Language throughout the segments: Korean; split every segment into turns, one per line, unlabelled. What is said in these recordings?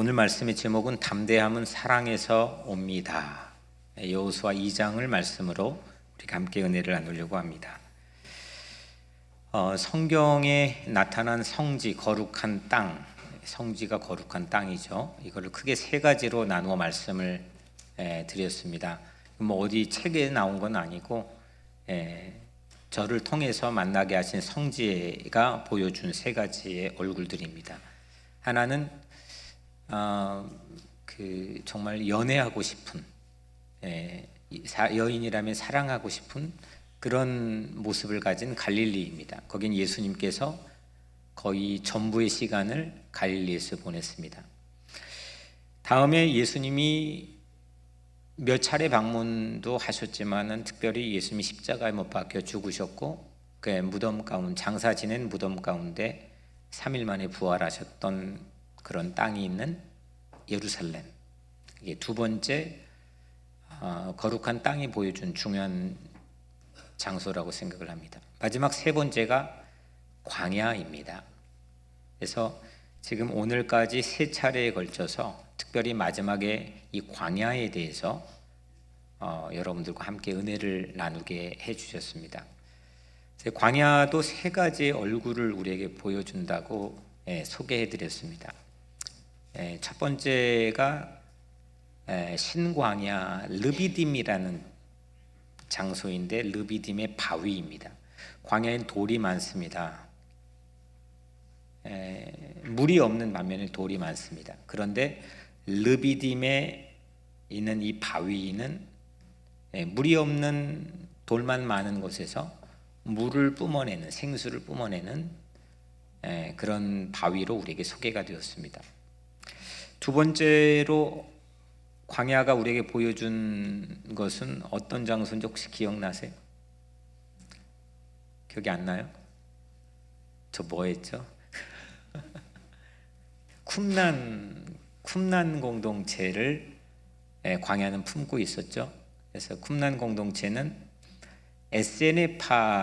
오늘 말씀의 제목은 담대함은 사랑에서 옵니다. 여호수아 2장을 말씀으로 우리가 함께 은혜를 나누려고 합니다. 성경에 나타난 성지, 거룩한 땅, 성지가 거룩한 땅이죠. 이거를 크게 세 가지로 나누어 말씀을 드렸습니다. 어디 책에 나온 건 아니고 저를 통해서 만나게 하신 성지가 보여준 세 가지의 얼굴들입니다. 하나는 정말 연애하고 싶은, 여인이라면 사랑하고 싶은 그런 모습을 가진 갈릴리입니다. 거긴 예수님께서 거의 전부의 시간을 갈릴리에서 보냈습니다. 다음에 예수님이 몇 차례 방문도 하셨지만은 특별히 예수님이 십자가에 못 박혀 죽으셨고 그 무덤 가운데, 장사 지낸 무덤 가운데 3일 만에 부활하셨던 그런 땅이 있는 예루살렘, 이게 두 번째 거룩한 땅이 보여준 중요한 장소라고 생각을 합니다. 마지막 세 번째가 광야입니다. 그래서 지금 오늘까지 세 차례에 걸쳐서 특별히 마지막에 이 광야에 대해서 여러분들과 함께 은혜를 나누게 해주셨습니다. 광야도 세 가지의 얼굴을 우리에게 보여준다고 소개해드렸습니다. 첫 번째가 신광야 르비딤이라는 장소인데 르비딤의 바위입니다. 광야엔 돌이 많습니다. 물이 없는 반면에 돌이 많습니다. 그런데 르비딤에 있는 이 바위는 물이 없는 돌만 많은 곳에서 물을 뿜어내는, 생수를 뿜어내는 그런 바위로 우리에게 소개가 되었습니다. 두 번째로 광야가 우리에게 보여준 것은 어떤 장소인지 혹시 기억나세요? 기억이 안 나요? 저 뭐 했죠? 쿰난 공동체를 광야는 품고 있었죠. 그래서 쿰난 공동체는 에세네파들이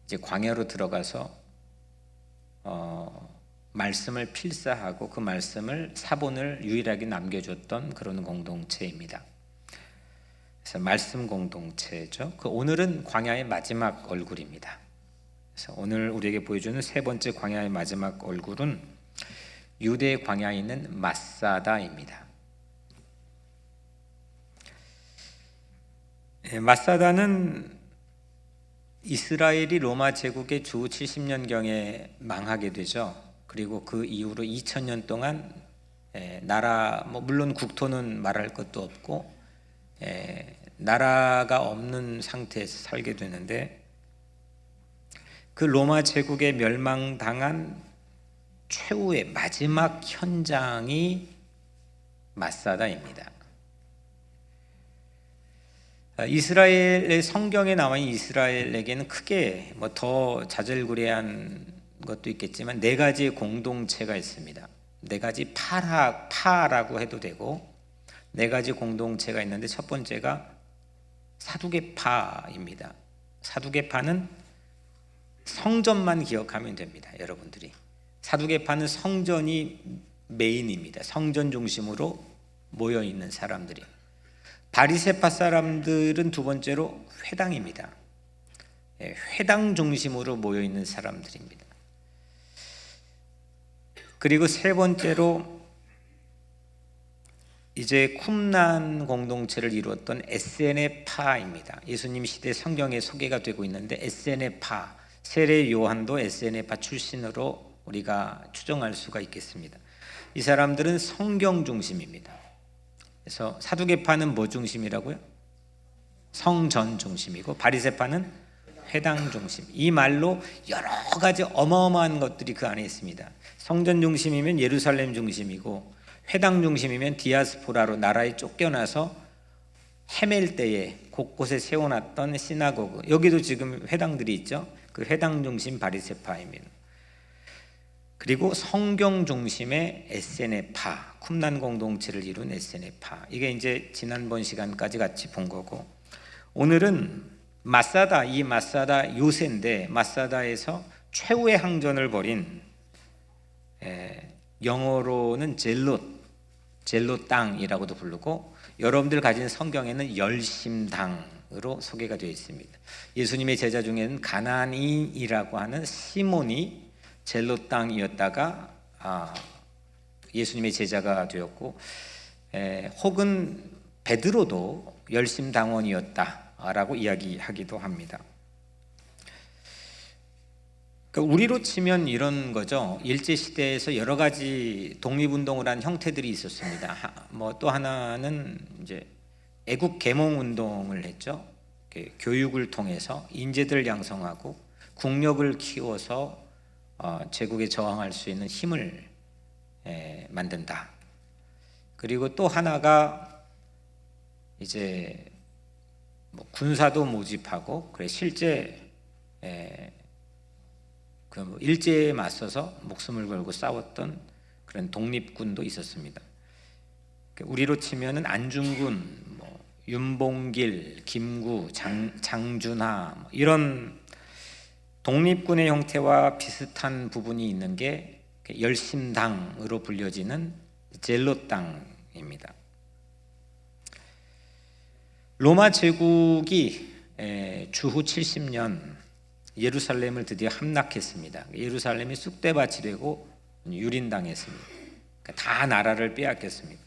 이제 광야로 들어가서 말씀을 필사하고 그 말씀을 사본을 유일하게 남겨줬던 그런 공동체입니다. 그래서 말씀 공동체죠. 오늘은 광야의 마지막 얼굴입니다. 그래서 오늘 우리에게 보여주는 세 번째 광야의 마지막 얼굴은 유대 광야에 있는 마사다입니다. 마사다는 이스라엘이 로마 제국의 주 70년경에 망하게 되죠. 그리고 그 이후로 2000년 동안 나라, 물론 국토는 말할 것도 없고 나라가 없는 상태에서 살게 되는데, 그 로마 제국에 멸망당한 최후의 마지막 현장이 마사다입니다. 이스라엘의 성경에 나와 있는 이스라엘에게는 크게 더 자잘구레한 것도 있겠지만 네 가지의 공동체가 있습니다. 네 가지 파라고 해도 되고 네 가지 공동체가 있는데, 첫 번째가 사두개파입니다. 사두개파는 성전만 기억하면 됩니다. 여러분들이 사두개파는 성전이 메인입니다. 성전 중심으로 모여 있는 사람들이. 바리새파 사람들은 두 번째로 회당입니다. 회당 중심으로 모여 있는 사람들입니다. 그리고 세 번째로 이제 쿰난 공동체를 이루었던 에세네파입니다. 예수님 시대 성경에 소개가 되고 있는데 에세네파, 세례 요한도 에세네파 출신으로 우리가 추정할 수가 있겠습니다. 이 사람들은 성경 중심입니다. 그래서 사두개파는 뭐 중심이라고요? 성전 중심이고, 바리새파는 회당 중심. 이 말로 여러 가지 어마어마한 것들이 그 안에 있습니다. 성전 중심이면 예루살렘 중심이고, 회당 중심이면 디아스포라로 나라에 쫓겨나서 헤맬 때에 곳곳에 세워놨던 시나고그, 여기도 지금 회당들이 있죠. 그 회당 중심 바리새파입니다. 그리고 성경 중심의 에세네파, 쿰난 공동체를 이룬 에세네파, 이게 이제 지난번 시간까지 같이 본 거고, 오늘은 마사다, 이 마사다 요새인데 마사다에서 최후의 항전을 벌인 영어로는 젤로 땅이라고도 부르고 여러분들 가진 성경에는 열심당으로 소개가 되어 있습니다. 예수님의 제자 중에는 가나안인이라고 하는 시몬이 젤로 땅이었다가 예수님의 제자가 되었고, 혹은 베드로도 열심당원이었다라고 이야기하기도 합니다. 그러니까 우리로 치면 이런 거죠. 일제 시대에서 여러 가지 독립운동을 한 형태들이 있었습니다. 뭐 또 하나는 이제 애국 계몽 운동을 했죠. 교육을 통해서 인재들을 양성하고 국력을 키워서 제국에 저항할 수 있는 힘을 만든다. 그리고 또 하나가 이제 뭐 군사도 모집하고 그래 실제 그 일제에 맞서서 목숨을 걸고 싸웠던 그런 독립군도 있었습니다. 우리로 치면은 안중근, 뭐 윤봉길, 김구, 장준하 이런 독립군의 형태와 비슷한 부분이 있는 게 열심당으로 불려지는 젤로 땅입니다. 로마 제국이 주후 70년 예루살렘을 드디어 함락했습니다. 예루살렘이 쑥대밭이 되고 유린당했습니다. 다 나라를 빼앗겼습니다.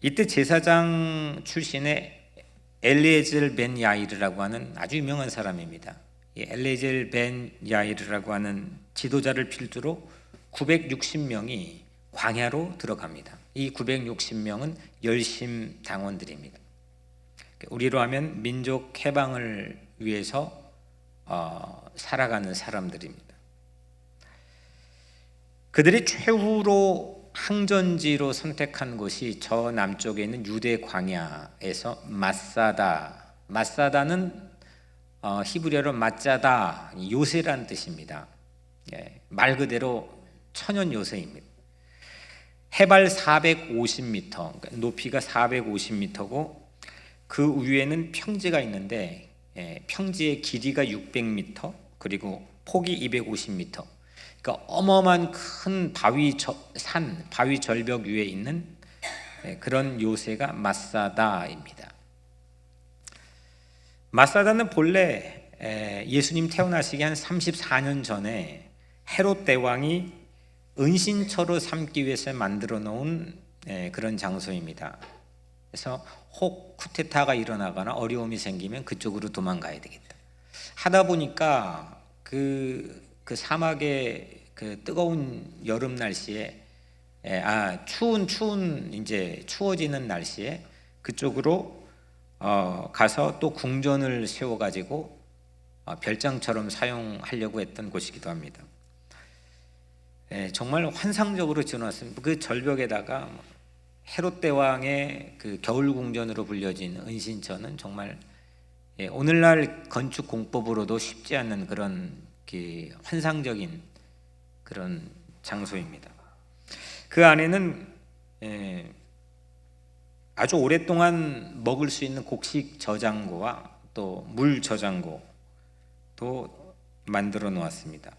이때 제사장 출신의 엘리에젤 벤 야이르라고 하는 아주 유명한 사람입니다. 이 엘리에젤 벤 야이르라고 하는 지도자를 필두로 960명이 광야로 들어갑니다. 이 960명은 열심당원들입니다. 우리로 하면 민족 해방을 위해서 살아가는 사람들입니다. 그들이 최후로 항전지로 선택한 곳이 저 남쪽에 있는 유대 광야에서 마사다는 히브리어로 마짜다, 요새란 뜻입니다. 말 그대로 천연 요새입니다. 해발 450m, 그러니까 높이가 450m고 그 위에는 평지가 있는데 평지의 길이가 600m 그리고 폭이 250m. 그러니까 어마어마한 큰 바위 절벽 위에 있는 그런 요새가 마사다입니다. 마사다는 본래 예수님 태어나시기 한 34년 전에 헤롯 대왕이 은신처로 삼기 위해서 만들어 놓은 그런 장소입니다. 그래서 혹 쿠데타가 일어나거나 어려움이 생기면 그쪽으로 도망가야 되겠다 하다 보니까 그 사막의 그 뜨거운 여름 날씨에 추운 이제 추워지는 날씨에 그쪽으로 가서 또 궁전을 세워 가지고 별장처럼 사용하려고 했던 곳이기도 합니다. 정말 환상적으로 지어놨습니다. 그 절벽에다가 헤롯 대왕의 그 겨울 궁전으로 불려진 은신처는 정말 오늘날 건축 공법으로도 쉽지 않는 그런 환상적인 그런 장소입니다. 그 안에는 아주 오랫동안 먹을 수 있는 곡식 저장고와 또 물 저장고도 만들어 놓았습니다.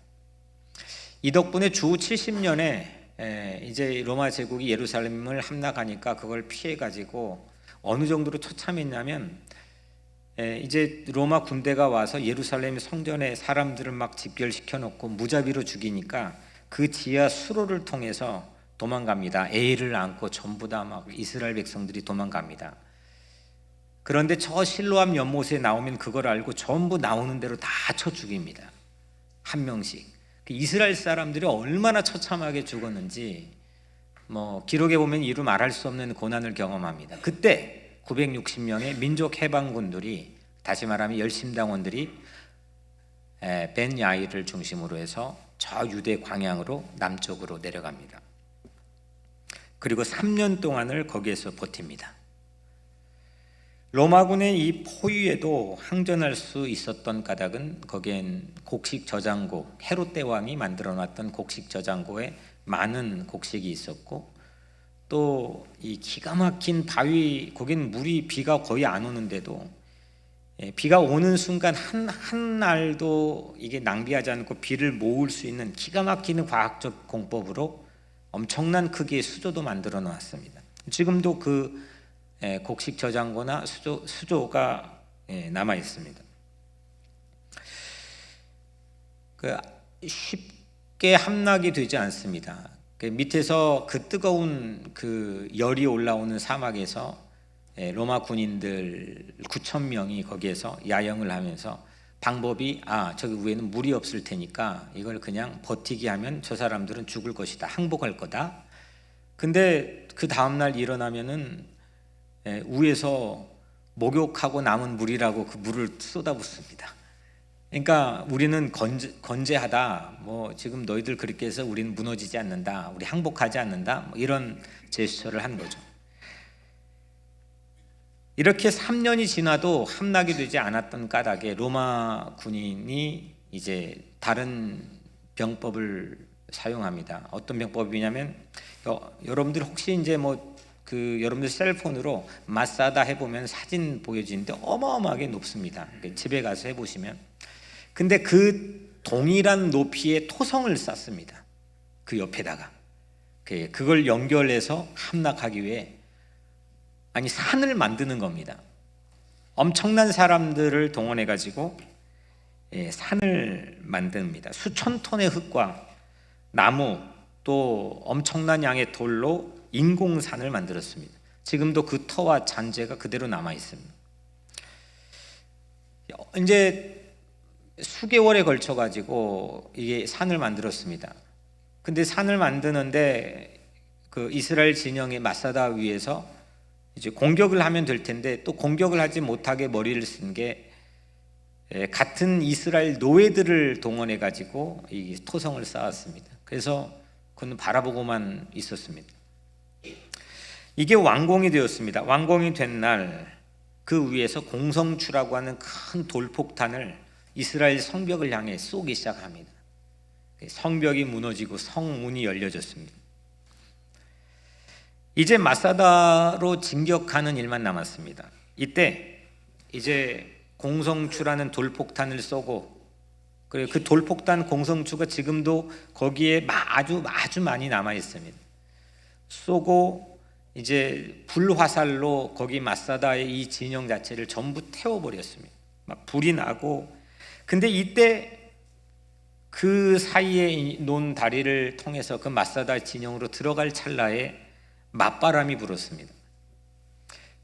이 덕분에 주 70년에 이제 로마 제국이 예루살렘을 함락하니까 그걸 피해 가지고 어느 정도로 처참했냐면 이제 로마 군대가 와서 예루살렘 성전에 사람들을 막 집결시켜 놓고 무자비로 죽이니까 그 지하 수로를 통해서 도망갑니다. 애를 안고 전부 다 막 이스라엘 백성들이 도망갑니다. 그런데 저 실로암 연못에 나오면 그걸 알고 전부 나오는 대로 다 쳐 죽입니다. 한 명씩. 이스라엘 사람들이 얼마나 처참하게 죽었는지 뭐 기록에 보면 이루 말할 수 없는 고난을 경험합니다. 그때 960명의 민족 해방군들이, 다시 말하면 열심당원들이 벤 야이를 중심으로 해서 저 유대 광양으로 남쪽으로 내려갑니다. 그리고 3년 동안을 거기에서 버팁니다. 로마군의 이 포위에도 항전할 수 있었던 까닭은 거기엔 곡식 저장고, 헤롯 대왕이 만들어 놨던 곡식 저장고에 많은 곡식이 있었고, 또 이 기가 막힌 바위, 거긴 비가 거의 안 오는데도 비가 오는 순간 한 날도 이게 낭비하지 않고 비를 모을 수 있는 기가 막히는 과학적 공법으로 엄청난 크기의 수조도 만들어 놓았습니다. 지금도 그 곡식 저장고나 수조가 남아 있습니다. 쉽게 함락이 되지 않습니다. 밑에서 그 뜨거운 그 열이 올라오는 사막에서 로마 군인들 9,000명이 거기에서 야영을 하면서 방법이 저기 위에는 물이 없을 테니까 이걸 그냥 버티기 하면 저 사람들은 죽을 것이다, 항복할 거다. 근데 그 다음날 일어나면은 위에서 목욕하고 남은 물이라고 그 물을 쏟아붓습니다. 그러니까 우리는 건재하다, 뭐 지금 너희들 그렇게 해서 우리는 무너지지 않는다, 우리 항복하지 않는다, 뭐 이런 제스처를 한 거죠. 이렇게 3년이 지나도 함락이 되지 않았던 까닭에 로마 군인이 이제 다른 병법을 사용합니다. 어떤 병법이냐면 여러분들 혹시 이제 여러분들 셀폰으로 마사다 해보면 사진 보여지는데 어마어마하게 높습니다. 집에 가서 해보시면. 근데 그 동일한 높이의 토성을 쌌습니다. 그 옆에다가 그걸 연결해서 함락하기 위해 산을 만드는 겁니다. 엄청난 사람들을 동원해 가지고 산을 만듭니다. 수천 톤의 흙과 나무 또 엄청난 양의 돌로 인공산을 만들었습니다. 지금도 그 터와 잔재가 그대로 남아 있습니다. 이제 수개월에 걸쳐 가지고 이게 산을 만들었습니다. 근데 산을 만드는데 그 이스라엘 진영의 마사다 위에서 이제 공격을 하면 될 텐데 또 공격을 하지 못하게 머리를 쓴 게 같은 이스라엘 노예들을 동원해 가지고 이 토성을 쌓았습니다. 그래서 그는 바라보고만 있었습니다. 이게 완공이 되었습니다. 완공이 된 날 그 위에서 공성추라고 하는 큰 돌폭탄을 이스라엘 성벽을 향해 쏘기 시작합니다. 성벽이 무너지고 성문이 열려졌습니다. 이제 마사다로 진격하는 일만 남았습니다. 이때 이제 공성추라는 돌폭탄을 쏘고, 그리고 그 돌폭탄 공성추가 지금도 거기에 아주 많이 남아 있습니다. 쏘고 이제 불화살로 거기 마사다의 이 진영 자체를 전부 태워버렸습니다. 막 불이 나고, 근데 이때 그 사이에 논 다리를 통해서 그 마사다 진영으로 들어갈 찰나에 맞바람이 불었습니다.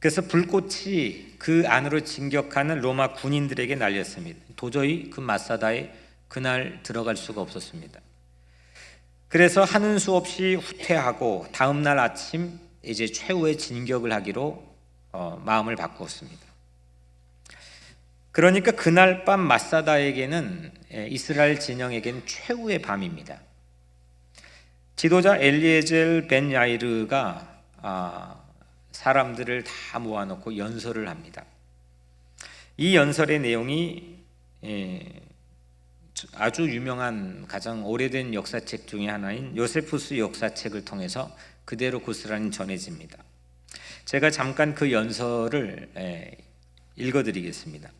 그래서 불꽃이 그 안으로 진격하는 로마 군인들에게 날렸습니다. 도저히 그 마사다에 그날 들어갈 수가 없었습니다. 그래서 하는 수 없이 후퇴하고 다음 날 아침 이제 최후의 진격을 하기로 마음을 바꾸었습니다. 그러니까 그날 밤 마사다에게는 이스라엘 진영에게는 최후의 밤입니다. 지도자 엘리에젤 벤 야이르가 사람들을 다 모아놓고 연설을 합니다. 이 연설의 내용이 아주 유명한 가장 오래된 역사책 중에 하나인 요세푸스 역사책을 통해서 그대로 고스란히 전해집니다. 제가 잠깐 그 연설을 읽어드리겠습니다.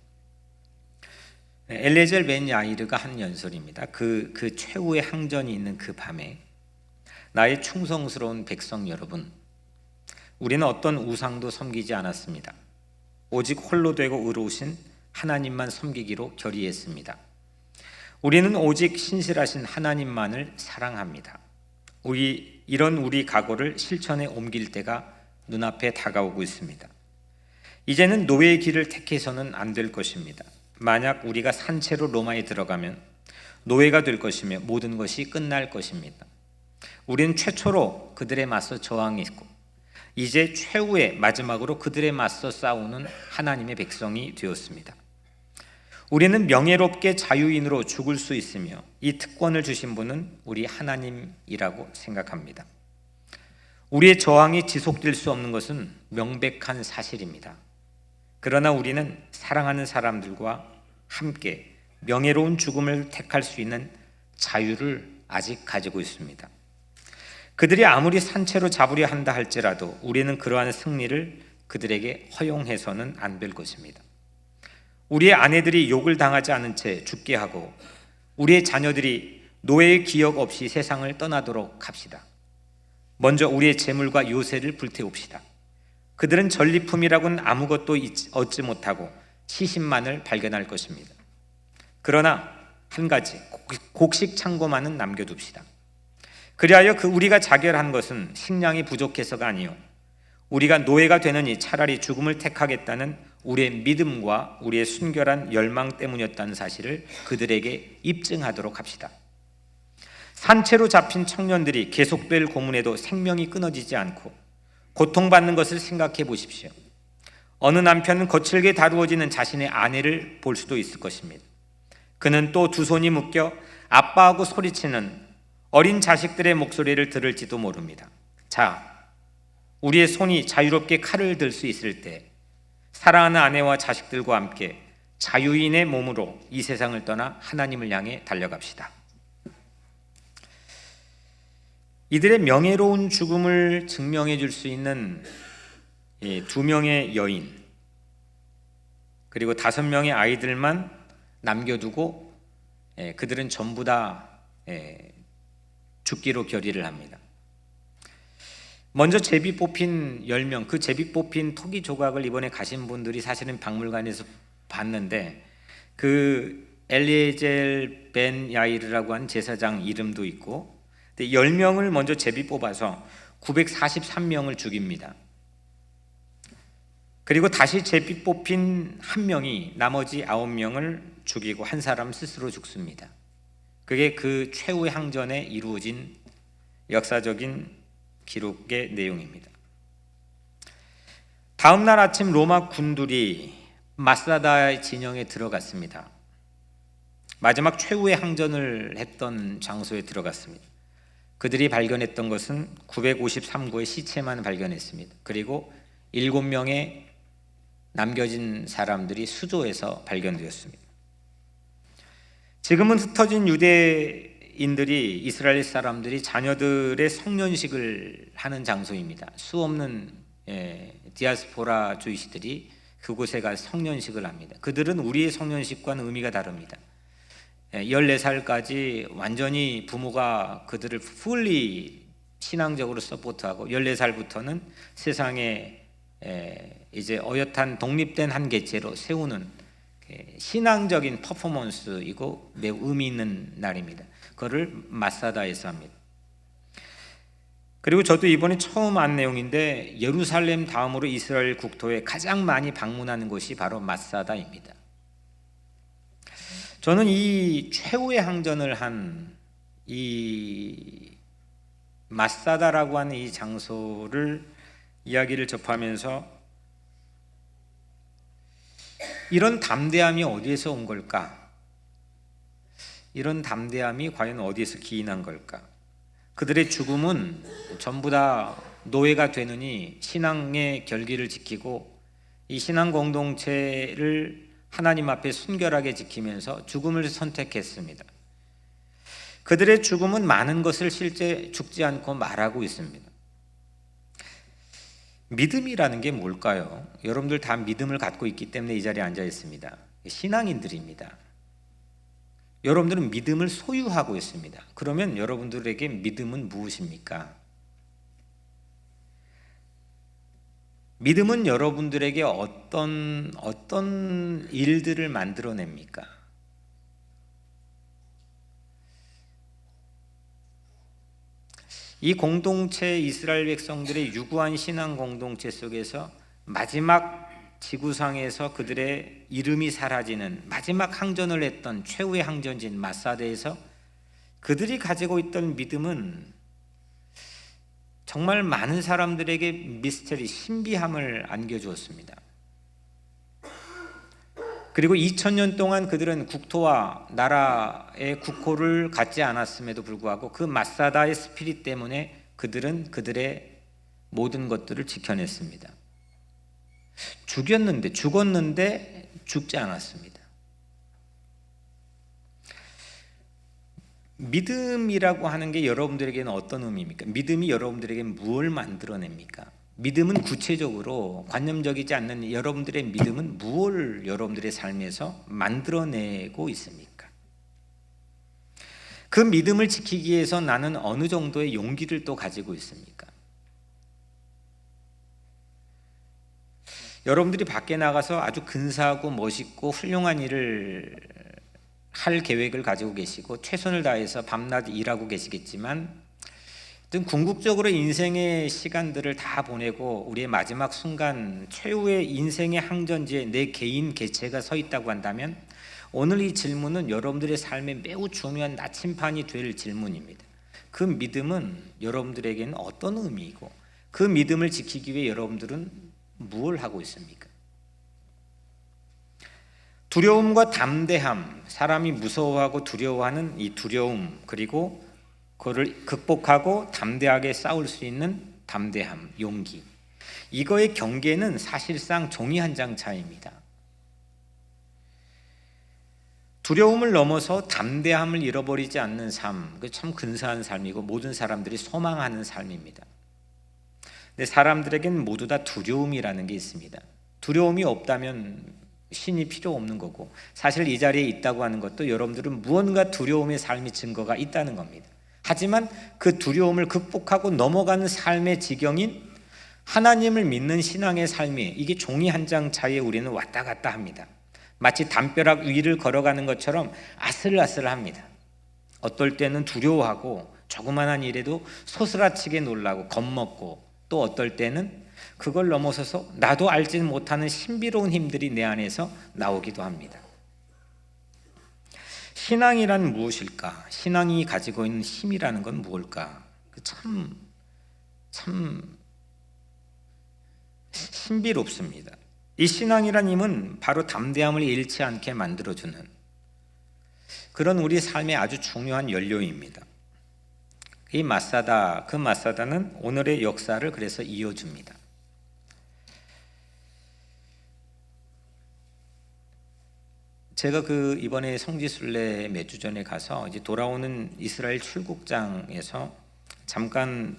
엘리에젤 벤 야이르가 한 연설입니다. 그 최후의 항전이 있는 그 밤에, 나의 충성스러운 백성 여러분, 우리는 어떤 우상도 섬기지 않았습니다. 오직 홀로 되고 의로우신 하나님만 섬기기로 결의했습니다. 우리는 오직 신실하신 하나님만을 사랑합니다. 이런 우리 각오를 실천에 옮길 때가 눈앞에 다가오고 있습니다. 이제는 노예의 길을 택해서는 안 될 것입니다. 만약 우리가 산채로 로마에 들어가면 노예가 될 것이며 모든 것이 끝날 것입니다. 우리는 최초로 그들에 맞서 저항했고 이제 최후의 마지막으로 그들에 맞서 싸우는 하나님의 백성이 되었습니다. 우리는 명예롭게 자유인으로 죽을 수 있으며 이 특권을 주신 분은 우리 하나님이라고 생각합니다. 우리의 저항이 지속될 수 없는 것은 명백한 사실입니다. 그러나 우리는 사랑하는 사람들과 함께 명예로운 죽음을 택할 수 있는 자유를 아직 가지고 있습니다. 그들이 아무리 산채로 잡으려 한다 할지라도 우리는 그러한 승리를 그들에게 허용해서는 안 될 것입니다. 우리의 아내들이 욕을 당하지 않은 채 죽게 하고 우리의 자녀들이 노예의 기억 없이 세상을 떠나도록 합시다. 먼저 우리의 재물과 요새를 불태웁시다. 그들은 전리품이라고는 아무것도 얻지 못하고 시신만을 발견할 것입니다. 그러나 한 가지, 곡식 창고만은 남겨둡시다. 그리하여 우리가 자결한 것은 식량이 부족해서가 아니요 우리가 노예가 되느니 차라리 죽음을 택하겠다는 우리의 믿음과 우리의 순결한 열망 때문이었다는 사실을 그들에게 입증하도록 합시다. 산채로 잡힌 청년들이 계속될 고문에도 생명이 끊어지지 않고 고통받는 것을 생각해 보십시오. 어느 남편은 거칠게 다루어지는 자신의 아내를 볼 수도 있을 것입니다. 그는 또 두 손이 묶여 아빠하고 소리치는 어린 자식들의 목소리를 들을지도 모릅니다. 자, 우리의 손이 자유롭게 칼을 들 수 있을 때 사랑하는 아내와 자식들과 함께 자유인의 몸으로 이 세상을 떠나 하나님을 향해 달려갑시다. 이들의 명예로운 죽음을 증명해 줄 수 있는 두 명의 여인 그리고 5명의 아이들만 남겨두고 그들은 전부 다 죽기로 결의를 합니다. 먼저 제비 뽑힌 10명, 그 제비 뽑힌 토기 조각을 이번에 가신 분들이 사실은 박물관에서 봤는데 그 엘리에젤 벤 야이르라고 하는 제사장 이름도 있고 10명을 먼저 제비 뽑아서 943명을 죽입니다. 그리고 다시 제비 뽑힌 1명이 나머지 9명을 죽이고 한 사람 스스로 죽습니다. 그게 그 최후의 항전에 이루어진 역사적인 기록의 내용입니다. 다음 날 아침 로마 군들이 마사다의 진영에 들어갔습니다. 마지막 최후의 항전을 했던 장소에 들어갔습니다. 그들이 발견했던 것은 953구의 시체만 발견했습니다. 그리고 7명의 남겨진 사람들이 수조에서 발견되었습니다. 지금은 흩어진 유대인들이 이스라엘 사람들이 자녀들의 성년식을 하는 장소입니다. 수없는 디아스포라 주이시들이 그곳에 가서 성년식을 합니다. 그들은 우리의 성년식과는 의미가 다릅니다. 14살까지 완전히 부모가 그들을 풀리 신앙적으로 서포트하고 14살부터는 세상에 이제 어엿한 독립된 한 개체로 세우는 신앙적인 퍼포먼스이고 매우 의미 있는 날입니다. 그거를 마사다에서 합니다. 그리고 저도 이번에 처음 안 내용인데 예루살렘 다음으로 이스라엘 국토에 가장 많이 방문하는 곳이 바로 마사다입니다. 저는 이 최후의 항전을 한 이 마사다라고 하는 이 장소를 이야기를 접하면서 이런 담대함이 어디에서 온 걸까? 이런 담대함이 과연 어디에서 기인한 걸까? 그들의 죽음은 전부 다 노예가 되느니 신앙의 결기를 지키고 이 신앙 공동체를 하나님 앞에 순결하게 지키면서 죽음을 선택했습니다. 그들의 죽음은 많은 것을 실제 죽지 않고 말하고 있습니다. 믿음이라는 게 뭘까요? 여러분들 다 믿음을 갖고 있기 때문에 이 자리에 앉아 있습니다. 신앙인들입니다. 여러분들은 믿음을 소유하고 있습니다. 그러면 여러분들에게 믿음은 무엇입니까? 믿음은 여러분들에게 어떤 일들을 만들어냅니까? 이 공동체 이스라엘 백성들의 유구한 신앙 공동체 속에서 마지막 지구상에서 그들의 이름이 사라지는 마지막 항전을 했던 최후의 항전지인 마사대에서 그들이 가지고 있던 믿음은 정말 많은 사람들에게 미스터리, 신비함을 안겨주었습니다. 그리고 2000년 동안 그들은 국토와 나라의 국호를 갖지 않았음에도 불구하고 그 마사다의 스피릿 때문에 그들은 그들의 모든 것들을 지켜냈습니다. 죽었는데 죽지 않았습니다. 믿음이라고 하는 게 여러분들에게는 어떤 의미입니까? 믿음이 여러분들에게 무엇을 만들어냅니까? 믿음은 구체적으로 관념적이지 않는 여러분들의 믿음은 무엇을 여러분들의 삶에서 만들어내고 있습니까? 그 믿음을 지키기 위해서 나는 어느 정도의 용기를 또 가지고 있습니까? 여러분들이 밖에 나가서 아주 근사하고 멋있고 훌륭한 일을 할 계획을 가지고 계시고 최선을 다해서 밤낮 일하고 계시겠지만 궁극적으로 인생의 시간들을 다 보내고 우리의 마지막 순간 최후의 인생의 항전지에 내 개인 개체가 서 있다고 한다면 오늘 이 질문은 여러분들의 삶에 매우 중요한 나침판이 될 질문입니다. 그 믿음은 여러분들에게는 어떤 의미이고 그 믿음을 지키기 위해 여러분들은 무엇을 하고 있습니까? 두려움과 담대함, 사람이 무서워하고 두려워하는 이 두려움, 그리고 그거를 극복하고 담대하게 싸울 수 있는 담대함, 용기, 이거의 경계는 사실상 종이 한 장 차이입니다. 두려움을 넘어서 담대함을 잃어버리지 않는 삶, 그 참 근사한 삶이고 모든 사람들이 소망하는 삶입니다. 근데 사람들에게는 모두 다 두려움이라는 게 있습니다. 두려움이 없다면 신이 필요 없는 거고, 사실 이 자리에 있다고 하는 것도 여러분들은 무언가 두려움의 삶의 증거가 있다는 겁니다. 하지만 그 두려움을 극복하고 넘어가는 삶의 지경인 하나님을 믿는 신앙의 삶이, 이게 종이 한 장 차이에 우리는 왔다 갔다 합니다. 마치 담벼락 위를 걸어가는 것처럼 아슬아슬합니다. 어떨 때는 두려워하고 조그만한 일에도 소스라치게 놀라고 겁먹고, 또 어떨 때는 그걸 넘어서서 나도 알지 못하는 신비로운 힘들이 내 안에서 나오기도 합니다. 신앙이란 무엇일까? 신앙이 가지고 있는 힘이라는 건 무엇일까? 참 신비롭습니다. 이 신앙이란 힘은 바로 담대함을 잃지 않게 만들어주는 그런 우리 삶의 아주 중요한 연료입니다. 이 마사다, 그 마사다는 오늘의 역사를 그래서 이어줍니다. 제가 이번에 성지순례 몇 주 전에 가서 이제 돌아오는 이스라엘 출국장에서 잠깐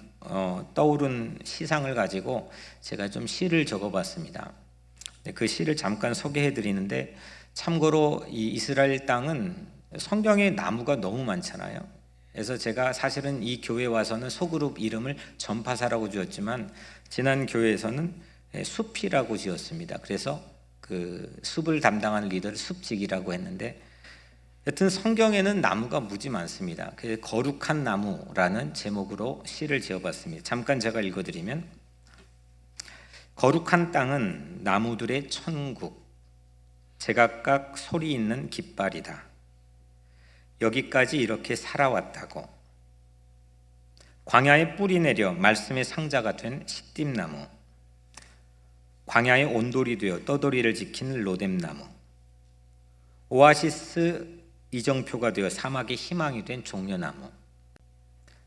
떠오른 시상을 가지고 제가 좀 시를 적어봤습니다. 그 시를 잠깐 소개해 드리는데, 참고로 이 이스라엘 땅은 성경에 나무가 너무 많잖아요. 그래서 제가 사실은 이 교회 와서는 소그룹 이름을 전파사라고 지었지만 지난 교회에서는 숲이라고 지었습니다. 그래서 그 숲을 담당하는 리더를 숲직이라고 했는데, 여튼 성경에는 나무가 무지 많습니다. 그래서 거룩한 나무라는 제목으로 시를 지어봤습니다. 잠깐 제가 읽어드리면, 거룩한 땅은 나무들의 천국, 제각각 소리 있는 깃발이다. 여기까지 이렇게 살아왔다고. 광야에 뿌리 내려 말씀의 상자가 된 시딤나무, 광야의 온돌이 되어 떠돌이를 지키는 로뎀나무, 오아시스 이정표가 되어 사막의 희망이 된 종려나무,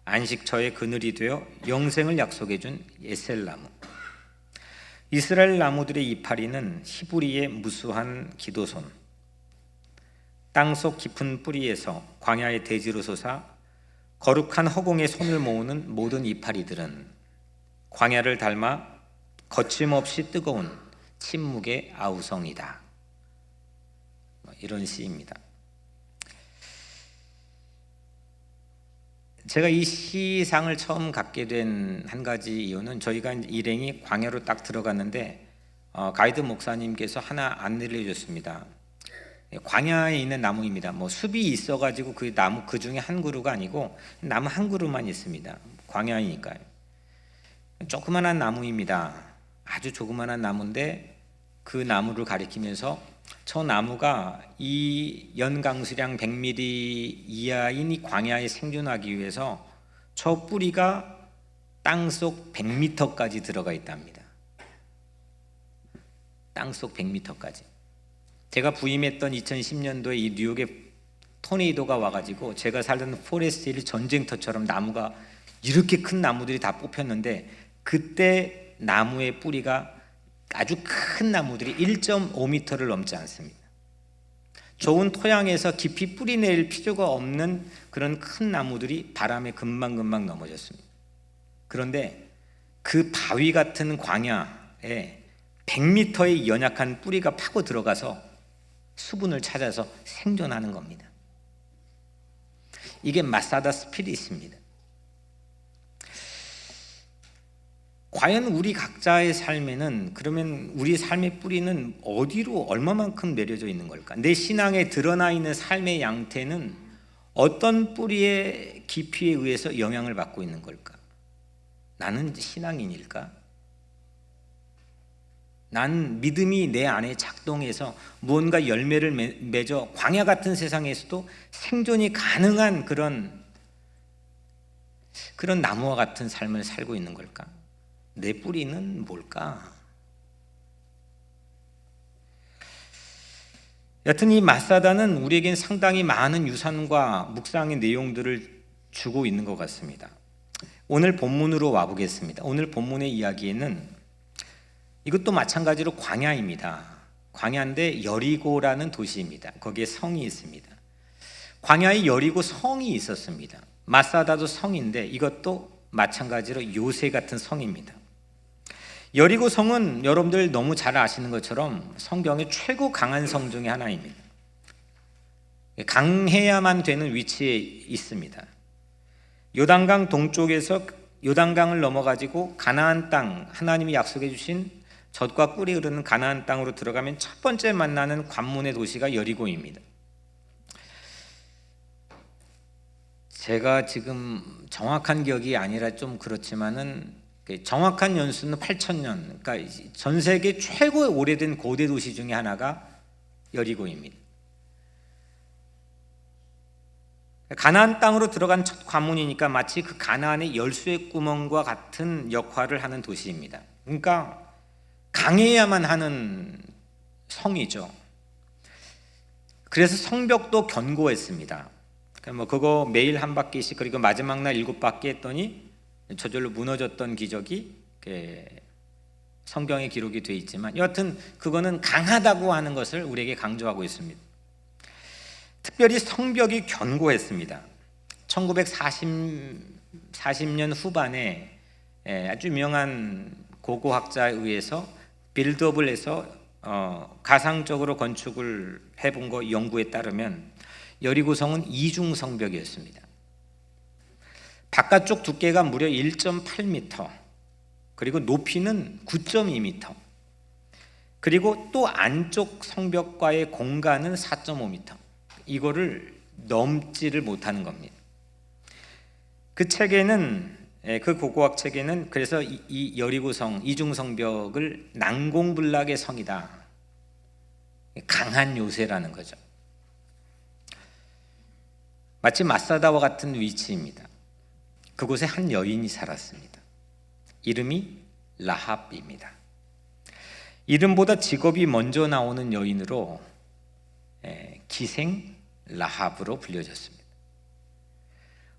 안식처의 그늘이 되어 영생을 약속해 준 에셀나무, 이스라엘 나무들의 이파리는 히브리의 무수한 기도손, 땅속 깊은 뿌리에서 광야의 대지로 솟아 거룩한 허공에 손을 모으는 모든 이파리들은 광야를 닮아 거침없이 뜨거운 침묵의 아우성이다. 이런 시입니다. 제가 이 시상을 처음 갖게 된 한 가지 이유는, 저희가 일행이 광야로 딱 들어갔는데 가이드 목사님께서 하나 안내를 해줬습니다. 광야에 있는 나무입니다. 숲이 있어가지고 그 나무 그 중에 한 그루가 아니고 나무 한 그루만 있습니다. 광야이니까요. 조그만한 나무입니다. 아주 조그만한 나무인데 그 나무를 가리키면서 저 나무가 이 연강수량 100mm 이하인 이 광야에 생존하기 위해서 저 뿌리가 땅속 100m까지 들어가 있답니다. 땅속 100m까지. 제가 부임했던 2010년도에 이 뉴욕에 토네이도가 와가지고 제가 살던 포레스트 힐 전쟁터처럼 나무가 이렇게 큰 나무들이 다 뽑혔는데, 그때 나무의 뿌리가 아주 큰 나무들이 1.5m를 넘지 않습니다. 좋은 토양에서 깊이 뿌리 내릴 필요가 없는 그런 큰 나무들이 바람에 금방금방 넘어졌습니다. 그런데 그 바위 같은 광야에 100m의 연약한 뿌리가 파고 들어가서 수분을 찾아서 생존하는 겁니다. 이게 마사다 스피릿입니다. 과연 우리 각자의 삶에는 그러면 우리 삶의 뿌리는 어디로 얼마만큼 내려져 있는 걸까? 내 신앙에 드러나 있는 삶의 양태는 어떤 뿌리의 깊이에 의해서 영향을 받고 있는 걸까? 나는 신앙인일까? 난 믿음이 내 안에 작동해서 무언가 열매를 맺어 광야 같은 세상에서도 생존이 가능한 그런 나무와 같은 삶을 살고 있는 걸까? 내 뿌리는 뭘까? 여튼 이 마사다는 우리에겐 상당히 많은 유산과 묵상의 내용들을 주고 있는 것 같습니다. 오늘 본문으로 와보겠습니다. 오늘 본문의 이야기에는 이것도 마찬가지로 광야입니다. 광야인데 여리고라는 도시입니다. 거기에 성이 있습니다. 광야에 여리고 성이 있었습니다. 마사다도 성인데 이것도 마찬가지로 요새 같은 성입니다. 여리고 성은 여러분들 너무 잘 아시는 것처럼 성경의 최고 강한 성 중에 하나입니다. 강해야만 되는 위치에 있습니다. 요단강 동쪽에서 요단강을 넘어가지고 가나안 땅, 하나님이 약속해 주신 젖과 꿀이 흐르는 가나안 땅으로 들어가면 첫 번째 만나는 관문의 도시가 여리고입니다. 제가 지금 정확한 기억이 아니라 좀 그렇지만은 정확한 연수는 8,000년, 그러니까 전 세계 최고의 오래된 고대 도시 중에 하나가 여리고입니다. 가나안 땅으로 들어간 첫 관문이니까 마치 그 가나안의 열쇠 구멍과 같은 역할을 하는 도시입니다. 그러니까 강해야만 하는 성이죠. 그래서 성벽도 견고했습니다. 뭐 그거 매일 한 바퀴씩 그리고 마지막 날 7바퀴 했더니 저절로 무너졌던 기적이 성경에 기록이 되어 있지만 여하튼 그거는 강하다고 하는 것을 우리에게 강조하고 있습니다. 특별히 성벽이 견고했습니다. 1940년 후반에 아주 유명한 고고학자에 의해서 빌드업을 해서 가상적으로 건축을 해본 거 연구에 따르면 여리고성은 이중 성벽이었습니다. 바깥쪽 두께가 무려 1.8m, 그리고 높이는 9.2m, 그리고 또 안쪽 성벽과의 공간은 4.5m. 이거를 넘지를 못하는 겁니다. 그 책에는, 그 고고학 책에는 그래서 이 여리고성 이중성벽을 난공불락의 성이다, 강한 요새라는 거죠. 마치 마사다와 같은 위치입니다. 그곳에 한 여인이 살았습니다. 이름이 라합입니다. 이름보다 직업이 먼저 나오는 여인으로 기생 라합으로 불려졌습니다.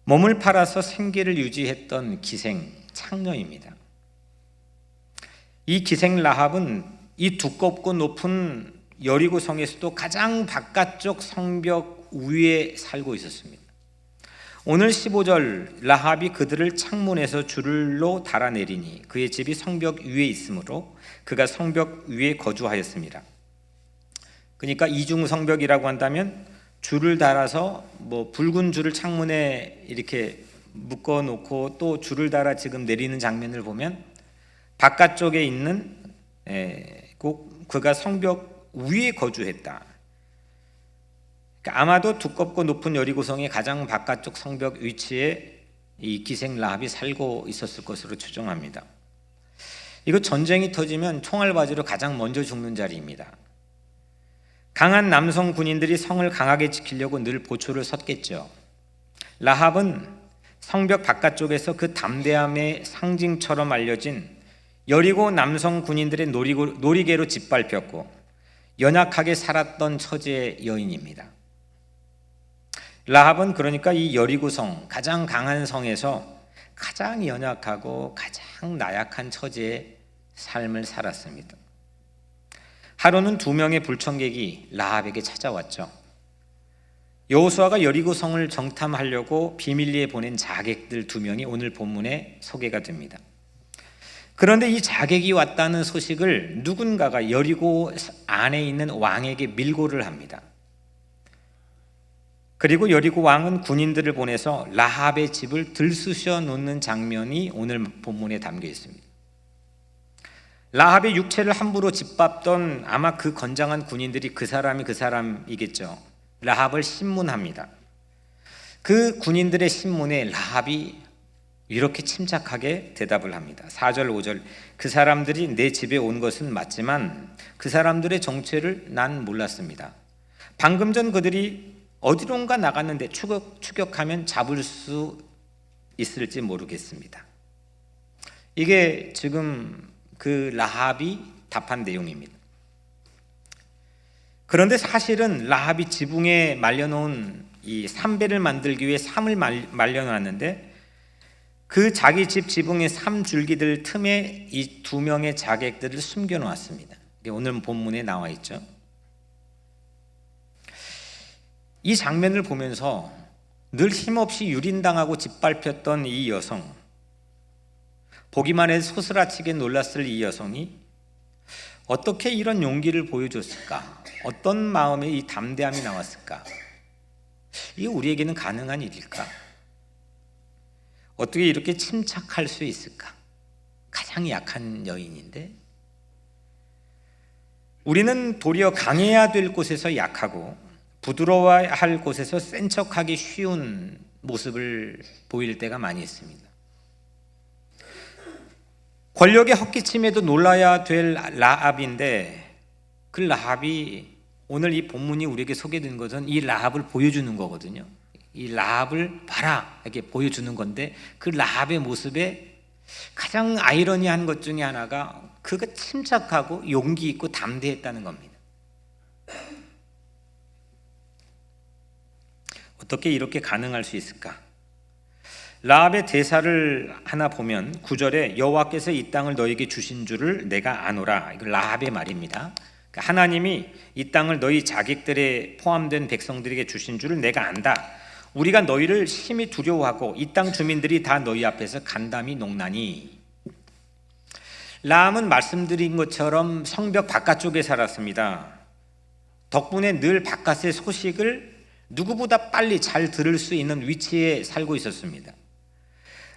몸을 팔아서 생계를 유지했던 기생 창녀입니다. 이 기생 라합은 이 두껍고 높은 여리고 성에서도 가장 바깥쪽 성벽 위에 살고 있었습니다. 오늘 15절, 라합이 그들을 창문에서 줄로 달아내리니 그의 집이 성벽 위에 있으므로 그가 성벽 위에 거주하였습니다. 그러니까 이중 성벽이라고 한다면 줄을 달아서 뭐 붉은 줄을 창문에 이렇게 묶어 놓고 또 줄을 달아 지금 내리는 장면을 보면 바깥쪽에 있는 꼭 그가 성벽 위에 거주했다. 그러니까 아마도 두껍고 높은 여리고성의 가장 바깥쪽 성벽 위치에 이 기생 라합이 살고 있었을 것으로 추정합니다. 이거 전쟁이 터지면 총알 바지로 가장 먼저 죽는 자리입니다. 강한 남성 군인들이 성을 강하게 지키려고 늘 보초를 섰겠죠. 라합은 성벽 바깥쪽에서 그 담대함의 상징처럼 알려진 여리고 남성 군인들의 놀이개로 짓밟혔고 연약하게 살았던 처지의 여인입니다. 라합은 그러니까 이 여리고성, 가장 강한 성에서 가장 연약하고 가장 나약한 처지의 삶을 살았습니다. 하루는 2명의 불청객이 라합에게 찾아왔죠. 여호수아가 여리고성을 정탐하려고 비밀리에 보낸 자객들 2명이 오늘 본문에 소개가 됩니다. 그런데 이 자객이 왔다는 소식을 누군가가 여리고 안에 있는 왕에게 밀고를 합니다. 그리고 여리고 왕은 군인들을 보내서 라합의 집을 들쑤셔 놓는 장면이 오늘 본문에 담겨 있습니다. 라합의 육체를 함부로 짓밟던 아마 그 건장한 군인들이 그 사람이겠죠. 라합을 신문합니다. 그 군인들의 신문에 라합이 이렇게 침착하게 대답을 합니다. 4절 5절 그 사람들이 내 집에 온 것은 맞지만 그 사람들의 정체를 난 몰랐습니다. 방금 전 그들이 어디론가 나갔는데 추격하면 잡을 수 있을지 모르겠습니다. 이게 지금 그 라합이 답한 내용입니다. 그런데 사실은 라합이 지붕에 말려놓은 이 삼배를 만들기 위해 삼을 말려놨는데 그 자기 집 지붕의 삼줄기들 틈에 이 두 명의 자객들을 숨겨놓았습니다. 오늘 본문에 나와 있죠. 이 장면을 보면서 늘 힘없이 유린당하고 짓밟혔던 이 여성, 보기만 해도 소스라치게 놀랐을 이 여성이 어떻게 이런 용기를 보여줬을까? 어떤 마음에 이 담대함이 나왔을까? 이게 우리에게는 가능한 일일까? 어떻게 이렇게 침착할 수 있을까? 가장 약한 여인인데 우리는 도리어 강해야 될 곳에서 약하고 부드러워야 할 곳에서 센 척하기 쉬운 모습을 보일 때가 많이 있습니다. 권력의 헛기침에도 놀라야 될 라합인데 그 라합이 오늘 이 본문이 우리에게 소개된 것은 이 라합을 보여주는 거거든요. 이 라합을 봐라 이렇게 보여주는 건데 그 라합의 모습에 가장 아이러니한 것 중에 하나가 그가 침착하고 용기 있고 담대했다는 겁니다. 어떻게 이렇게 가능할 수 있을까? 라합의 대사를 하나 보면 9절에 여호와께서 이 땅을 너에게 주신 줄을 내가 아노라. 이거 라합의 말입니다. 하나님이 이 땅을 너희 자객들에 포함된 백성들에게 주신 줄을 내가 안다. 우리가 너희를 심히 두려워하고 이 땅 주민들이 다 너희 앞에서 간담이 녹나니. 라합은 말씀드린 것처럼 성벽 바깥쪽에 살았습니다. 덕분에 늘 바깥의 소식을 누구보다 빨리 잘 들을 수 있는 위치에 살고 있었습니다.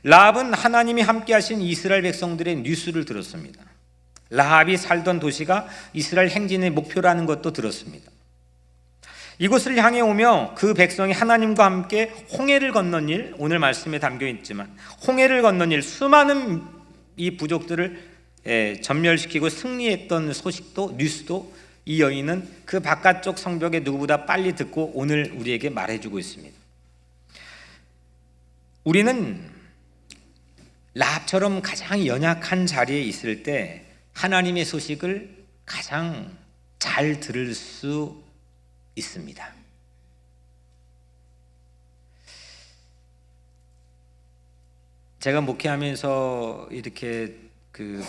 라합은 하나님이 함께 하신 이스라엘 백성들의 뉴스를 들었습니다. 라합이 살던 도시가 이스라엘 행진의 목표라는 것도 들었습니다. 이곳을 향해 오며 그 백성이 하나님과 함께 홍해를 건넌 일, 오늘 말씀에 담겨 있지만 홍해를 건넌 일, 수많은 이 부족들을 전멸시키고 승리했던 소식도 뉴스도 이 여인은 그 바깥쪽 성벽에 누구보다 빨리 듣고 오늘 우리에게 말해주고 있습니다. 우리는 라합처럼 가장 연약한 자리에 있을 때 하나님의 소식을 가장 잘 들을 수 있습니다. 제가 목회하면서 이렇게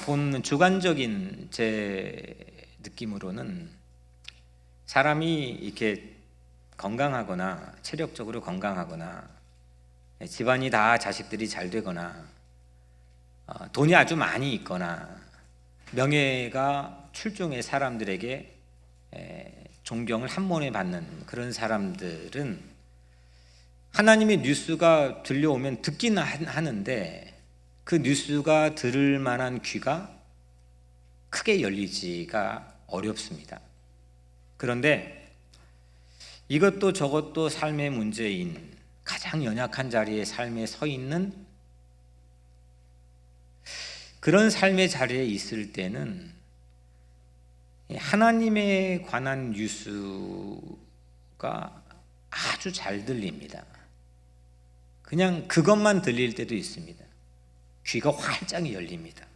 본 주관적인 제 느낌으로는 사람이 이렇게 건강하거나 체력적으로 건강하거나 집안이 다 자식들이 잘 되거나 돈이 아주 많이 있거나 명예가 출중해 사람들에게 존경을 한 번에 받는 그런 사람들은 하나님의 뉴스가 들려오면 듣기는 하는데 그 뉴스가 들을 만한 귀가 크게 열리지가 어렵습니다. 그런데 이것도 저것도 삶의 문제인 가장 연약한 자리에 삶에 서 있는 그런 삶의 자리에 있을 때는 하나님에 관한 뉴스가 아주 잘 들립니다. 그냥 그것만 들릴 때도 있습니다. 귀가 활짝 열립니다.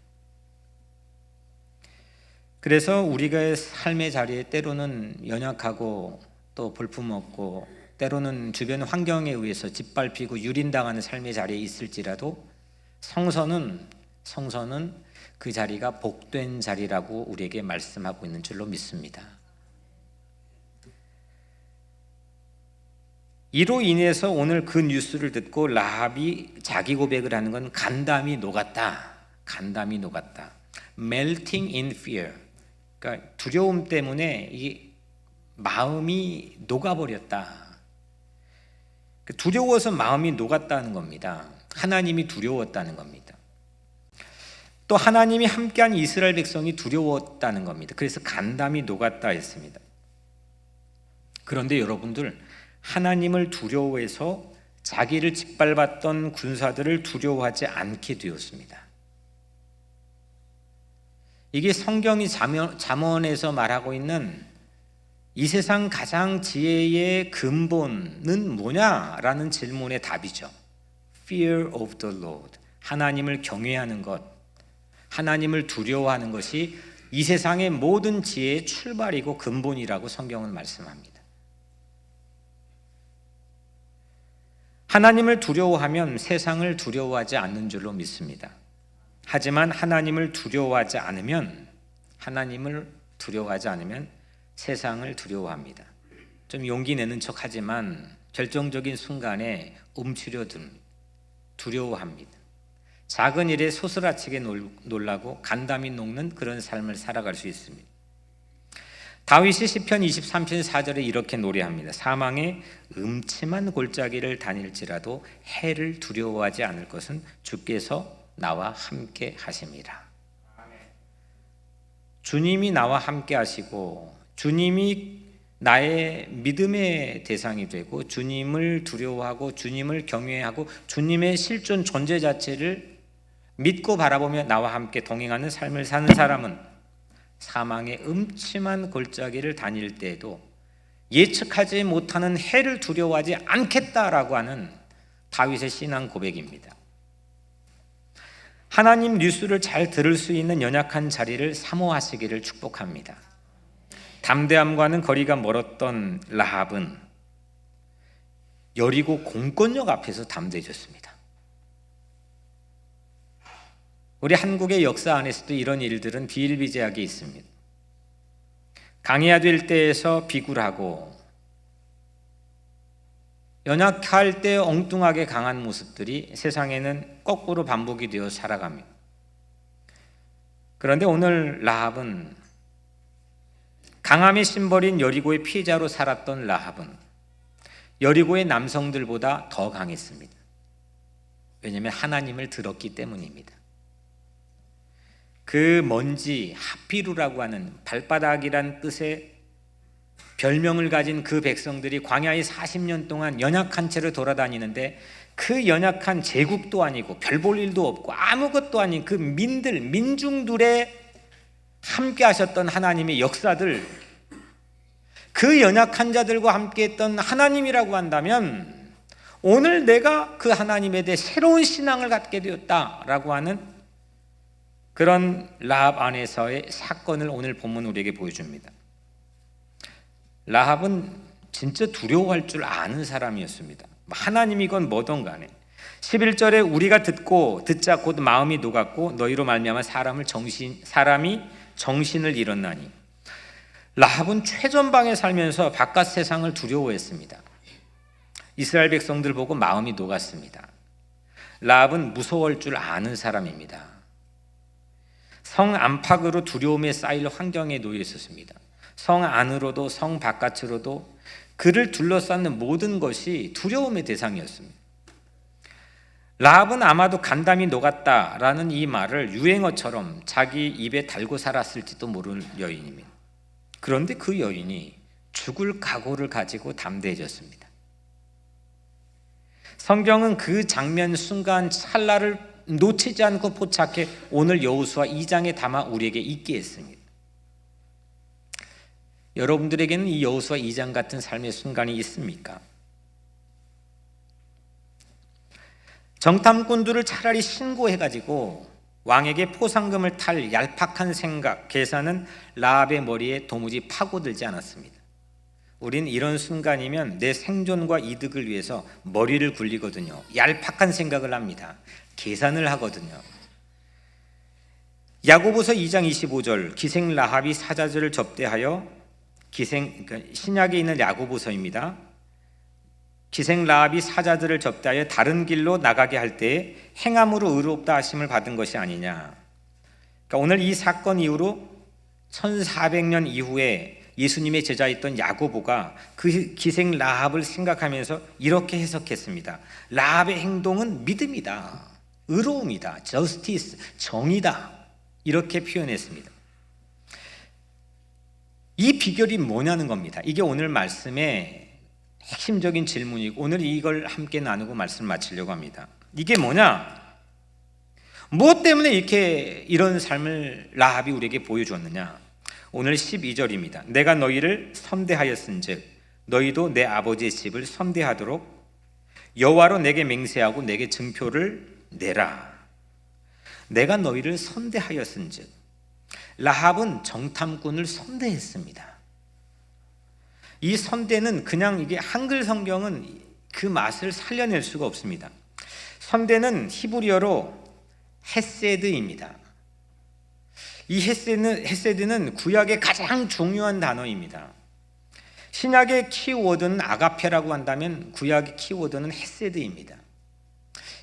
그래서 우리가 삶의 자리에 때로는 연약하고 또 볼품없고 때로는 주변 환경에 의해서 짓밟히고 유린당하는 삶의 자리에 있을지라도 성서는 그 자리가 복된 자리라고 우리에게 말씀하고 있는 줄로 믿습니다. 이로 인해서 오늘 그 뉴스를 듣고 라합이 자기 고백을 하는 건 간담이 녹았다. 간담이 녹았다. melting in fear. 그러니까 두려움 때문에 이 마음이 녹아버렸다. 두려워서 마음이 녹았다는 겁니다. 하나님이 두려웠다는 겁니다. 또 하나님이 함께한 이스라엘 백성이 두려웠다는 겁니다. 그래서 간담이 녹았다 했습니다. 그런데 여러분들, 하나님을 두려워해서 자기를 짓밟았던 군사들을 두려워하지 않게 되었습니다. 이게 성경이 잠언에서 말하고 있는 이 세상 가장 지혜의 근본은 뭐냐라는 질문의 답이죠. Fear of the Lord. 하나님을 경외하는 것, 하나님을 두려워하는 것이 이 세상의 모든 지혜의 출발이고 근본이라고 성경은 말씀합니다. 하나님을 두려워하면 세상을 두려워하지 않는 줄로 믿습니다. 하지만 하나님을 두려워하지 않으면 세상을 두려워합니다. 좀 용기 내는 척 하지만 결정적인 순간에 움츠려든 두려워합니다. 작은 일에 소스라치게 놀라고 간담이 녹는 그런 삶을 살아갈 수 있습니다. 다윗이 시편 23편 4절에 이렇게 노래합니다. 사망의 음침한 골짜기를 다닐지라도 해를 두려워하지 않을 것은 주께서 나와 함께 하심이라. 주님이 나와 함께 하시고 주님이 나의 믿음의 대상이 되고 주님을 두려워하고 주님을 경외하고 주님의 실존 존재 자체를 믿고 바라보며 나와 함께 동행하는 삶을 사는 사람은 사망의 음침한 골짜기를 다닐 때에도 예측하지 못하는 해를 두려워하지 않겠다라고 하는 다윗의 신앙 고백입니다. 하나님 뉴스를 잘 들을 수 있는 연약한 자리를 사모하시기를 축복합니다. 담대함과는 거리가 멀었던 라합은 여리고 공권력 앞에서 담대해졌습니다. 우리 한국의 역사 안에서도 이런 일들은 비일비재하게 있습니다. 강해야 될 때에서 비굴하고 연약할 때 엉뚱하게 강한 모습들이 세상에는 거꾸로 반복이 되어 살아갑니다. 그런데 오늘 라합은 강함의 심벌인 여리고의 피해자로 살았던 라합은 여리고의 남성들보다 더 강했습니다. 왜냐하면 하나님을 들었기 때문입니다. 그 먼지 하피루라고 하는 발바닥이란 뜻의 별명을 가진 그 백성들이 광야에 40년 동안 연약한 채로 돌아다니는데 그 연약한 제국도 아니고 별 볼 일도 없고 아무것도 아닌 그 민중들의 함께 하셨던 하나님의 역사들, 그 연약한 자들과 함께 했던 하나님이라고 한다면 오늘 내가 그 하나님에 대해 새로운 신앙을 갖게 되었다라고 하는 그런 라합 안에서의 사건을 오늘 본문 우리에게 보여줍니다. 라합은 진짜 두려워할 줄 아는 사람이었습니다. 하나님이건 뭐든 간에 11절에 우리가 듣자 곧 마음이 녹았고 너희로 말미암아 사람이 정신을 잃었나니. 라합은 최전방에 살면서 바깥 세상을 두려워했습니다. 이스라엘 백성들 보고 마음이 녹았습니다. 라합은 무서워할 줄 아는 사람입니다. 성 안팎으로 두려움에 쌓일 환경에 놓여 있었습니다. 성 안으로도 성 바깥으로도 그를 둘러싸는 모든 것이 두려움의 대상이었습니다. 라합은 아마도 간담이 녹았다라는 이 말을 유행어처럼 자기 입에 달고 살았을지도 모를 여인입니다. 그런데 그 여인이 죽을 각오를 가지고 담대해졌습니다. 성경은 그 장면 순간 찰나를 놓치지 않고 포착해 오늘 여호수아 2장에 담아 우리에게 있게 했습니다. 여러분들에게는 이 여호수아 2장 같은 삶의 순간이 있습니까? 정탐꾼들을 차라리 신고해가지고 왕에게 포상금을 탈 얄팍한 생각, 계산은 라합의 머리에 도무지 파고들지 않았습니다. 우린 이런 순간이면 내 생존과 이득을 위해서 머리를 굴리거든요. 얄팍한 생각을 합니다. 계산을 하거든요. 야고보서 2장 25절 기생 라합이 사자들을 접대하여 신약에 있는 야고보서입니다. 기생 라합이 사자들을 접대하여 다른 길로 나가게 할 때에 행함으로 의롭다 하심을 받은 것이 아니냐. 그러니까 오늘 이 사건 이후로 1400년 이후에 예수님의 제자였던 야고보가 그 기생 라합을 생각하면서 이렇게 해석했습니다. 라합의 행동은 믿음이다, 의로움이다, 저스티스, 정의다, 이렇게 표현했습니다. 이 비결이 뭐냐는 겁니다. 이게 오늘 말씀의 핵심적인 질문이고 오늘 이걸 함께 나누고 말씀을 마치려고 합니다. 이게 뭐냐? 무엇 때문에 이렇게 이런 삶을 라합이 우리에게 보여주었느냐? 오늘 12절입니다. 내가 너희를 선대하였은즉 너희도 내 아버지의 집을 선대하도록 여호와로 내게 맹세하고 내게 증표를 내라. 내가 너희를 선대하였은즉, 라합은 정탐꾼을 선대했습니다. 이 선대는 그냥 이게 한글 성경은 그 맛을 살려낼 수가 없습니다. 선대는 히브리어로 헤세드입니다. 이 헤세드는 구약의 가장 중요한 단어입니다. 신약의 키워드는 아가페라고 한다면 구약의 키워드는 헤세드입니다.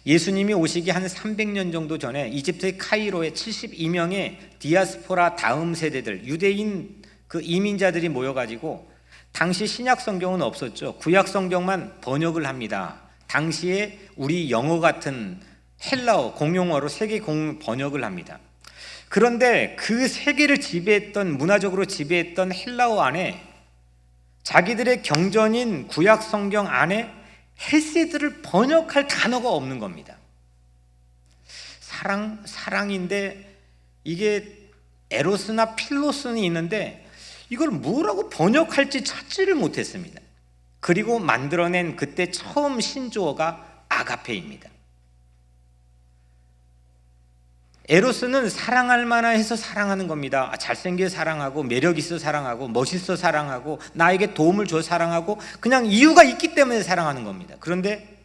예수님이 오시기 한 300년 정도 전에 이집트의 카이로에 72명의 디아스포라 다음 세대들, 유대인 그 이민자들이 모여가지고, 당시 신약 성경은 없었죠. 구약 성경만 번역을 합니다. 당시에 우리 영어 같은 헬라어, 공용어로 세계 번역을 합니다. 그런데 그 세계를 지배했던, 문화적으로 지배했던 헬라어 안에 자기들의 경전인 구약 성경 안에 헤세드를 번역할 단어가 없는 겁니다. 사랑인데 이게 에로스나 필로스는 있는데 이걸 뭐라고 번역할지 찾지를 못했습니다. 그리고 만들어낸 그때 처음 신조어가 아가페입니다. 에로스는 사랑할 만해서 사랑하는 겁니다. 잘생겨 사랑하고, 매력 있어 사랑하고, 멋있어 사랑하고, 나에게 도움을 줘 사랑하고, 그냥 이유가 있기 때문에 사랑하는 겁니다. 그런데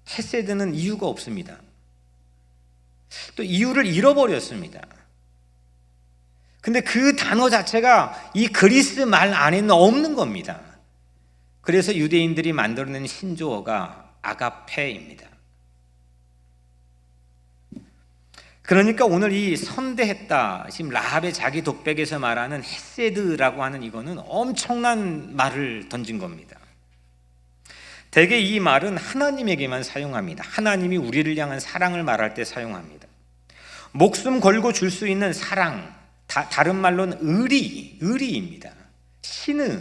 헤세드는 이유가 없습니다. 또 이유를 잃어버렸습니다. 근데 그 단어 자체가 이 그리스 말 안에는 없는 겁니다. 그래서 유대인들이 만들어낸 신조어가 아가페입니다. 그러니까 오늘 이 선대했다, 지금 라합의 자기 독백에서 말하는 헤세드라고 하는 이거는 엄청난 말을 던진 겁니다. 대개 이 말은 하나님에게만 사용합니다. 하나님이 우리를 향한 사랑을 말할 때 사용합니다. 목숨 걸고 줄 수 있는 사랑, 다른 말로는 의리입니다. 신의,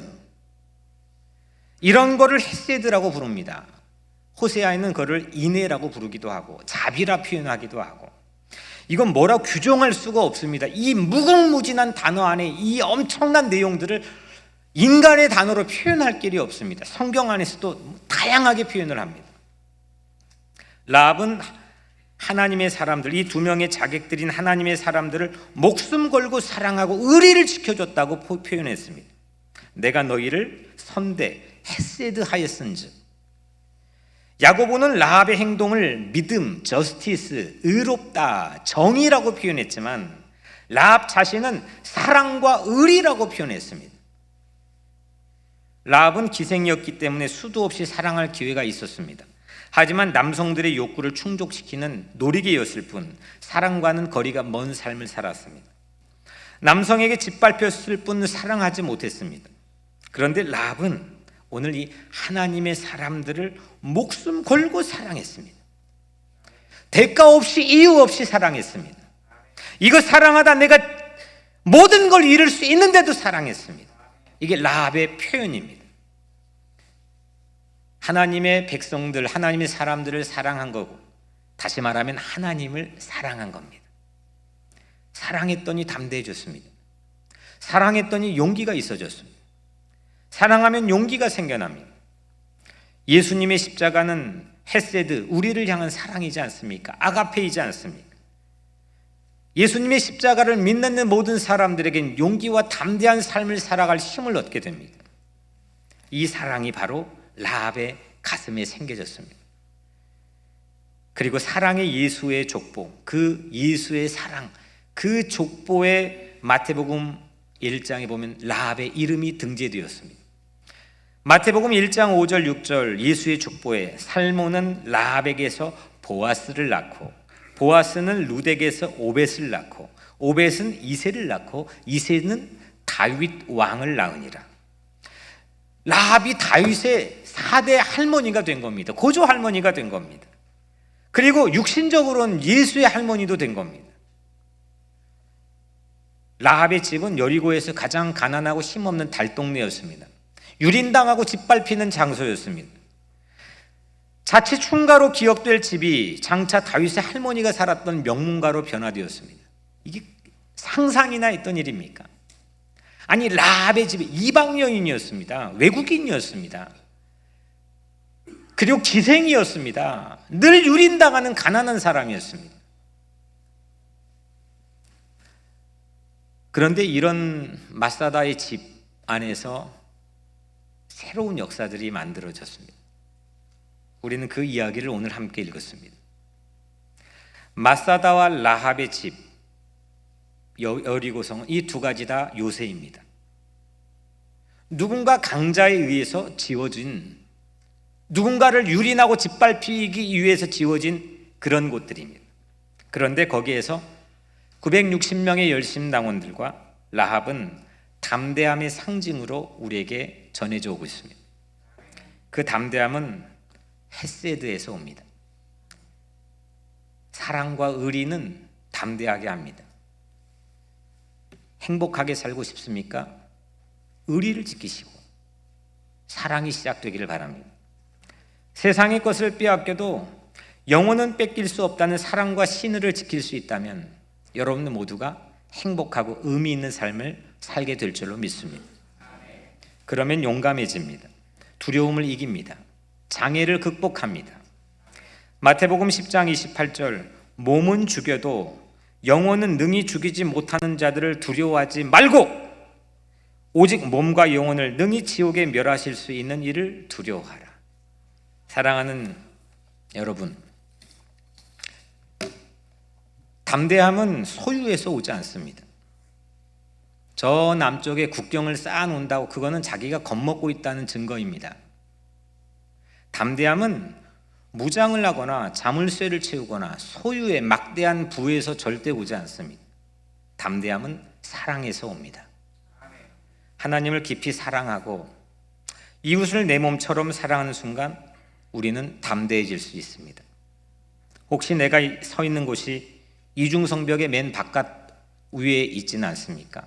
이런 거를 헤세드라고 부릅니다. 호세아에는 그걸 인애라고 부르기도 하고 자비라 표현하기도 하고, 이건 뭐라고 규정할 수가 없습니다. 이 무궁무진한 단어 안에 이 엄청난 내용들을 인간의 단어로 표현할 길이 없습니다. 성경 안에서도 다양하게 표현을 합니다. 라합은 하나님의 사람들, 이 두 명의 자객들인 하나님의 사람들을 목숨 걸고 사랑하고 의리를 지켜줬다고 표현했습니다. 내가 너희를 선대 헤세드 하였은즉, 야고보는 라합의 행동을 믿음, 저스티스, 의롭다, 정의라고 표현했지만 라합 자신은 사랑과 의리라고 표현했습니다. 라합은 기생이었기 때문에 수도 없이 사랑할 기회가 있었습니다. 하지만 남성들의 욕구를 충족시키는 놀이개였을 뿐 사랑과는 거리가 먼 삶을 살았습니다. 남성에게 짓밟혔을 뿐 사랑하지 못했습니다. 그런데 라합은 오늘 이 하나님의 사람들을 목숨 걸고 사랑했습니다. 대가 없이 이유 없이 사랑했습니다. 이거 사랑하다 내가 모든 걸 잃을 수 있는데도 사랑했습니다. 이게 라합의 표현입니다. 하나님의 백성들, 하나님의 사람들을 사랑한 거고, 다시 말하면 하나님을 사랑한 겁니다. 사랑했더니 담대해졌습니다. 사랑했더니 용기가 있어졌습니다. 사랑하면 용기가 생겨납니다. 예수님의 십자가는 헤세드, 우리를 향한 사랑이지 않습니까? 아가페이지 않습니까? 예수님의 십자가를 믿는 모든 사람들에겐 용기와 담대한 삶을 살아갈 힘을 얻게 됩니다. 이 사랑이 바로 라합의 가슴에 생겨졌습니다. 그리고 사랑의 예수의 족보, 그 예수의 사랑, 그 족보의 마태복음 1장에 보면 라합의 이름이 등재되었습니다. 마태복음 1장 5절 6절 예수의 족보에 살모는 라합에게서 보아스를 낳고 보아스는 룻에게서 오벳을 낳고 오벳은 이새를 낳고 이새는 다윗 왕을 낳으니라. 라합이 다윗의 4대 할머니가 된 겁니다. 고조 할머니가 된 겁니다. 그리고 육신적으로는 예수의 할머니도 된 겁니다. 라합의 집은 여리고에서 가장 가난하고 힘없는 달동네였습니다. 유린당하고 짓밟히는 장소였습니다. 자칫 흉가로 기억될 집이 장차 다윗의 할머니가 살았던 명문가로 변화되었습니다. 이게 상상이나 했던 일입니까? 아니, 라합의 집이 이방 여인이었습니다. 외국인이었습니다. 그리고 기생이었습니다. 늘 유린당하는 가난한 사람이었습니다. 그런데 이런 마사다의 집 안에서 새로운 역사들이 만들어졌습니다. 우리는 그 이야기를 오늘 함께 읽었습니다. 마사다와 라합의 집, 여리고성은 이 두 가지 다 요새입니다. 누군가 강자에 의해서 지어진, 누군가를 유린하고 짓밟히기 위해서 지어진 그런 곳들입니다. 그런데 거기에서 960명의 열심당원들과 라합은 담대함의 상징으로 우리에게 전해져 오고 있습니다. 그 담대함은 헤세드에서 옵니다. 사랑과 의리는 담대하게 합니다. 행복하게 살고 싶습니까? 의리를 지키시고 사랑이 시작되기를 바랍니다. 세상의 것을 빼앗겨도 영혼은 뺏길 수 없다는 사랑과 신의를 지킬 수 있다면 여러분 모두가 행복하고 의미 있는 삶을 살게 될 줄로 믿습니다. 그러면 용감해집니다. 두려움을 이깁니다. 장애를 극복합니다. 마태복음 10장 28절 몸은 죽여도 영혼은 능히 죽이지 못하는 자들을 두려워하지 말고 오직 몸과 영혼을 능히 지옥에 멸하실 수 있는 이를 두려워하라. 사랑하는 여러분, 담대함은 소유에서 오지 않습니다. 저 남쪽에 국경을 쌓아놓는다고 그거는 자기가 겁먹고 있다는 증거입니다. 담대함은 무장을 하거나 자물쇠를 채우거나 소유의 막대한 부에서 절대 오지 않습니다. 담대함은 사랑에서 옵니다. 하나님을 깊이 사랑하고 이웃을 내 몸처럼 사랑하는 순간 우리는 담대해질 수 있습니다. 혹시 내가 서 있는 곳이 이중성벽의 맨 바깥 위에 있지는 않습니까?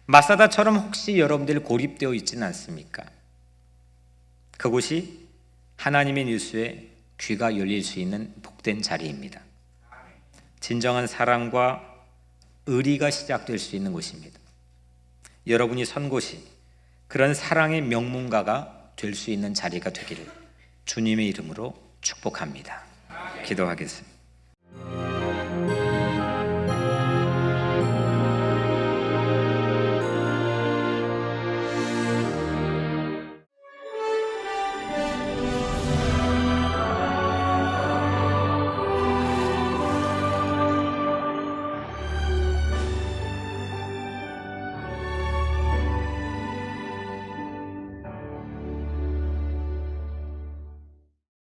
마사다처럼 혹시 여러분들 고립되어 있지는 않습니까? 그곳이 하나님의 뉴스에 귀가 열릴 수 있는 복된 자리입니다. 진정한 사랑과 의리가 시작될 수 있는 곳입니다. 여러분이 선 곳이 그런 사랑의 명문가가 될 수 있는 자리가 되기를 주님의 이름으로 축복합니다. 기도하겠습니다.